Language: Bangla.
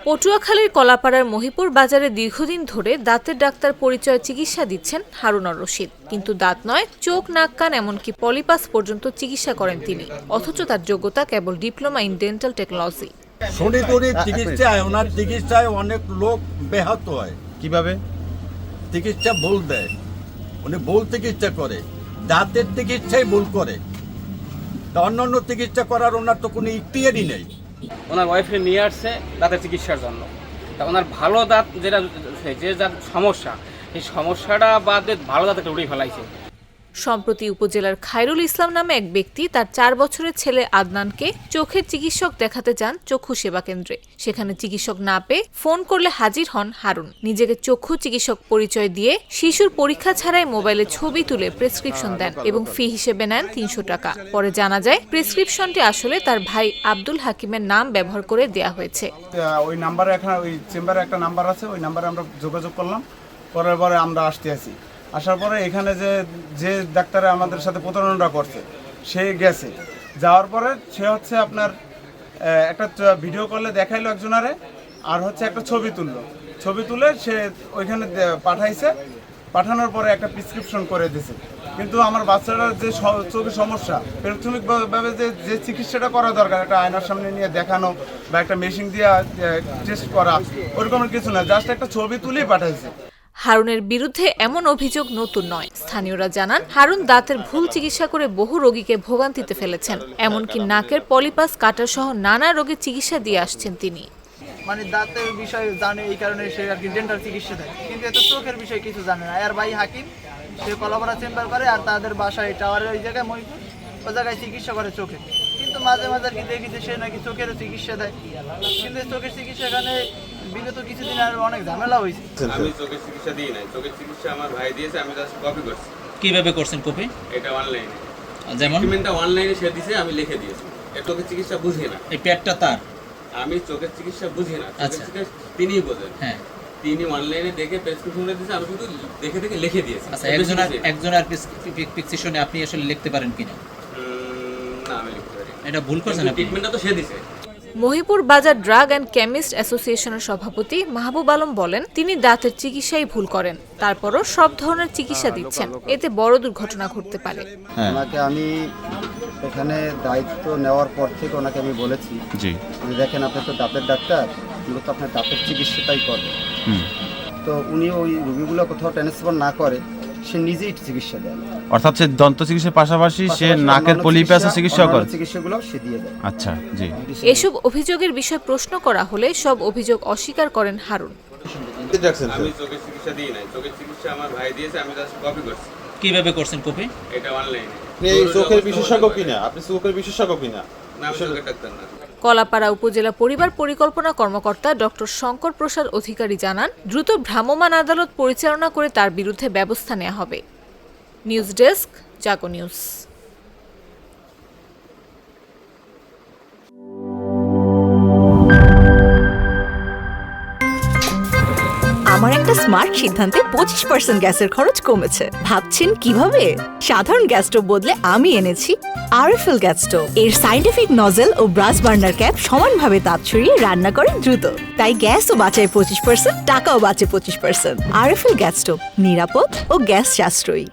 পটুয়াখালীর কলাপাড়ার মহিপুর বাজারে দীর্ঘদিন ধরে দাঁতের ডাক্তার পরিচয় চিকিৎসা দিচ্ছেন হারুন রশিদ। কিন্তু দাঁত নয়, চোখ, নাক, কান এমনকি পলিপাস পর্যন্ত চিকিৎসা করেন তিনি। অথচ তার যোগ্যতা কেবল ডিপ্লোমা ইন ডেন্টাল টেকনোলজি। চিকিৎসায় ওনার চিকিৎসায় অনেক লোক ব্যাহত হয়। কিভাবে? চিকিৎসা ভুল দেয়, উনি ভুল চিকিৎসা করে, দাঁতের চিকিৎসাই ভুল করে। তা অন্যান্য চিকিৎসা করার ওনার তো কোনো ইখতিয়ারই নেই। ওনার ওয়াইফে নিয়ে আসছে দাঁতের চিকিৎসার জন্য। তা ওনার ভালো দাঁত যেটা যে দাঁত সমস্যা, এই সমস্যাটা বাদে ভালো দাঁতটা উড়িয়ে ফেলাইছে। সম্প্রতি উপজেলার খায়রুল ইসলাম নামে এক ব্যক্তি তার 4 বছরের ছেলে আদনানকে চোখের চিকিৎসক দেখাতে যান চক্ষু সেবা কেন্দ্রে। সেখানে চিকিৎসক না পেয়ে ফোন করলে হাজির হন হারুন। নিজেকে চক্ষু চিকিৎসক পরিচয় দিয়ে শিশুর পরীক্ষা ছাড়াই মোবাইলে ছবি তুলে প্রেসক্রিপশন দেন এবং ফি হিসেবে নেন 300 টাকা। পরে জানা যায় প্রেসক্রিপশনটি আসলে তার ভাই আব্দুল হাকিমের নাম ব্যবহার করে দেয়া হয়েছে। ওই নাম্বারে ওই চেম্বারে একটা নাম্বার আছে, ওই নাম্বারে আমরা যোগাযোগ করলাম। করার পরে আমরা আসি। আসার পরে এখানে যে ডাক্তারে আমাদের সাথে প্রতারণা করছে সে গেছে। যাওয়ার পরে সে হচ্ছে আপনার একটা ভিডিও কলে দেখাইলো একজনারে, আর হচ্ছে একটা ছবি তুলে সে ওইখানে পাঠাইছে। পাঠানোর পরে একটা প্রেসক্রিপশন করে দিয়েছে। কিন্তু আমার বাচ্চাটার যে চোখের সমস্যা, প্রাথমিকভাবে যে চিকিৎসাটা করা দরকার, একটা আয়নার সামনে নিয়ে দেখানো বা একটা মেশিন দিয়ে টেস্ট করা, ওরকমের কিছু না, জাস্ট একটা ছবি তুলেই পাঠাইছে। হারুনের বিরুদ্ধে এমন অভিযোগ নতুন নয়। স্থানীয়রা জানান হারুন দাঁতের ভুল চিকিৎসা করে বহু রোগীকে ভোগান্তিতে ফেলেছেন। এমনকি নাকের পলিপাস কাটা সহ নানা রোগের চিকিৎসা দিয়ে আসছেন তিনি। মানে দাঁতের বিষয় জানে, এই কারণে সে আর কি ডেন্টাল চিকিৎসা দেয়, কিন্তু এত চোখের বিষয় কিছু জানে না। আর ভাই হাকিম, সে কলাপাড়া চেম্বার করে, আর তাদের বাসায় টাওয়ারের ওই জায়গায় মহিপুর, ওই জায়গায় চিকিৎসা করে চোখের। কিন্তু মাঝে মাঝে আর কি দেখি যে সে নাকি চোখেরও চিকিৎসা দেয়, কিন্তু চোখের চিকিৎসা এখানে বিগত কিছুদিন আর অনেক ঝামেলা হয়েছে। আমি চোখের চিকিৎসা দিই নাই, চোখের চিকিৎসা আমার ভাই দিয়েছে, আমি জাস্ট কপি করছি। কিভাবে করছেন কপি? এটা অনলাইনে, যেমন ট্রিটমেন্টটা অনলাইনে সে দিয়েছে, আমি লিখে দিয়েছি। এই চোখের চিকিৎসা বুঝি না, এই পেটটা তার, আমি চোখের চিকিৎসা বুঝি না। আচ্ছা, তিনিই বোঝেন। হ্যাঁ, তিনি অনলাইনে দেখে প্রেসক্রিপশনে দিয়েছে, আমি কিন্তু দেখে লিখে দিয়েছি। আচ্ছা, একজনের প্রেসক্রিপশনে আপনি আসলে লিখতে পারেন কিনা? না, আমি লিখতে পারি। এটা ভুল করছেন আপনি। ট্রিটমেন্টটা তো সে দিয়েছে। মহিপুর বাজার ড্রাগ অ্যান্ড কেমিস্ট অ্যাসোসিয়েশনের সভাপতি মাহবুব আলম বলেন, তিনি দাঁতের চিকিৎসাই ভুল করেন, তারপরও সব ধরনের চিকিৎসা দিচ্ছেন। এতে বড় দুর্ঘটনা ঘটতে পারে। ওনাকে আমি এখানে দায়িত্ব নেওয়ার পর থেকে ওনাকে আমি বলেছি যে দেখেন, আপনি তো দাঁতের ডাক্তার, মূলত আপনার দাঁতের চিকিৎসাটাই করবেন। তো উনি ওই রোগীগুলো কোথাও ট্রান্সফার না করে সে নিজেই চিকিৎসা দেয়, অর্থাৎ সে দন্ত চিকিৎসার পাশাপাশি সে নাকের পলিপাসের চিকিৎসা করে, চিকিৎসাগুলো সে দিয়ে দেয়। আচ্ছা, জি। এসব অভিযোগের বিষয়ে প্রশ্ন করা হলে সব অভিযোগ অস্বীকার করেন হারুন। আমি চোখের চিকিৎসা দিই নাই, চোখের চিকিৎসা আমার ভাই দিয়েছে, আমি জাস্ট কপি করছি। কিভাবে করছেন কপি? এটা অনলাইনে। এই চোখের বিশেষজ্ঞ কিনা? আপনি চোখের বিশেষজ্ঞ কিনা? না, আমি চোখের ডাক্তার না। কলাপাড়া উপজেলা পরিবার পরিকল্পনা কর্মকর্তা ডক্টর শঙ্কর প্রসাদ অধিকারী জানান, দ্রুত ভ্রাম্যমাণ আদালত পরিচালনা করে তার বিরুদ্ধে ব্যবস্থা নেওয়া হবে। নিউজ ডেস্ক, জাগো নিউজ। আমার একটা স্মার্ট সিদ্ধান্তে 25% গ্যাসের খরচ কমেছে। ভাবছেন কিভাবে? সাধারণ গ্যাস স্টোভ বদলে আমি এনেছি আরএফএল গ্যাস স্টোভ। এর সাইন্টিফিক নজল ও ব্রাস বার্নার ক্যাপ সমানভাবে তাপ ছড়িয়ে রান্না করে দ্রুত, তাই গ্যাসও বাঁচায় 25%, টাকাও বাঁচে 25%। আরএফএল গ্যাস স্টোভ নিরাপদ ও গ্যাস সাশ্রয়ী।